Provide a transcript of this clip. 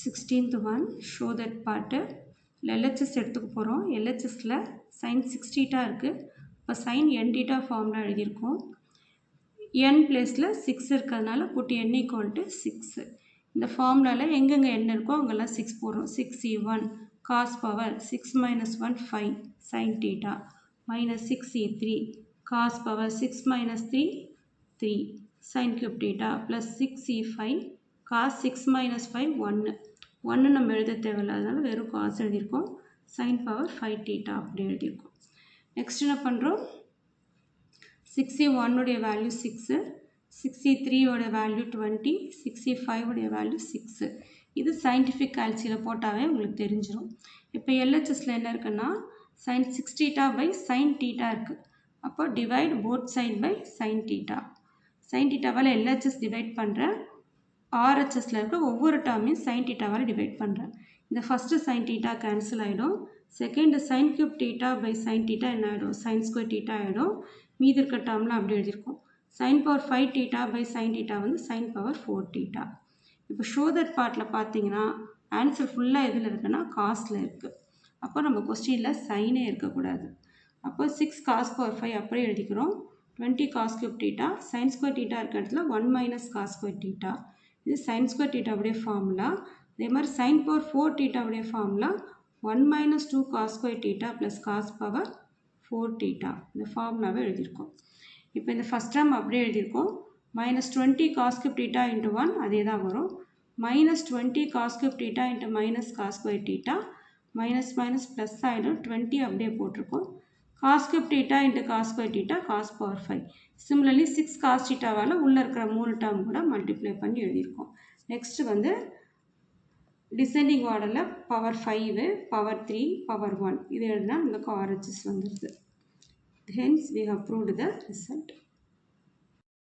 16th one, show that part. LHS எடுத்துக்க போகிறோம். LHSல sin 6 theta இருக்குது. இப்போ sin n theta ஃபார்முலா எழுதியிருக்கோம். n பிளேஸில் 6 இருக்கிறதுனால புட் n equal to 6. இந்த ஃபார்முலாவில் எங்கெங்கே n இருக்கோ அங்கெல்லாம் 6 போடுறோம். 6e1 cos power 6 minus 1 5 sin theta minus 6e3 cos power 6 minus 3 3 sin cube theta plus 6e5 cos 6 minus 5 1 1 நம்ம எழுத தேவையில்லை, அதனால வெறும் cos எழுதியிருக்கோம். sin power 5 theta அப்படி எழுதியிருக்கோம். நெக்ஸ்ட் என்ன பண்ணுறோம், 6e1 உடைய வேல்யூ 6, 6e3 உடைய வேல்யூ 20, 6e5 உடைய வேல்யூ 6. இது சயின்டிஃபிக் கால்சியில் போட்டாவே உங்களுக்கு தெரிஞ்சிடும். இப்போ எல்ஹெச்எஸில் என்ன இருக்குன்னா sin 6 theta by sin theta இருக்குது. அப்போ divide both side by sin theta. sin thetaவால் எல்ஹெச்எஸ் டிவைட் பண்ணுறேன், ஆர்ஹெச்எஸில் இருக்க ஒவ்வொரு டேர்மையும் sin thetaவால் டிவைட் பண்ணுறேன். இந்த ஃபஸ்ட்டு sin theta கேன்சல் ஆகிடும். Second sin cube theta by sin theta என்ன ஆகிடும், sin square theta ஆகிடும். மீதி இருக்க டேர்மில் அப்படி எழுதியிருக்கோம். sin power 5 theta by sin theta வந்து sin power 4 theta. இப்போ ஷோ தட் பார்ட்டில் பார்த்தீங்கன்னா ஆன்சர் ஃபுல்லாக எதில் இருக்குன்னா காஸ்டில் இருக்குது. அப்போ நம்ம கொஸ்டினில் சைனே இருக்கக்கூடாது. அப்போ 6 cos power 5 அப்படியே எழுதிக்கிறோம். 20 cos cube theta sin square theta இருக்க இடத்துல 1 minus cos square theta. இது sin square theta உடைய ஃபார்முலா. அதே மாதிரி sin power 4 theta உடைய formula 1 minus 2 cos square theta plus cos power 4 theta. இந்த ஃபார்முலாவை எழுதியிருக்கோம். இப்போ இந்த ஃபஸ்ட் டேர்ம் அப்படியே எழுதியிருக்கோம். minus 20 cos cube theta into 1 அதே தான் வரும். minus 20 cos cube theta into minus cos square theta minus minus plus ஆகிடும். 20 அப்படியே போட்டிருக்கோம். cos cube theta into cos square theta cos power 5. Similarly 6 cos thetaவால் உள்ளே இருக்கிற 3 டேர்ம் கூட மல்டிப்ளை பண்ணி எழுதியிருக்கோம். நெக்ஸ்ட் வந்து டிசெண்டிங் ஆர்டரில் பவர் 5, பவர் 3, பவர் 1 இது எழுதினா உங்களுக்கு ஆர்ஹெச்எஸ் வந்துடுது. Hence we have proved the result.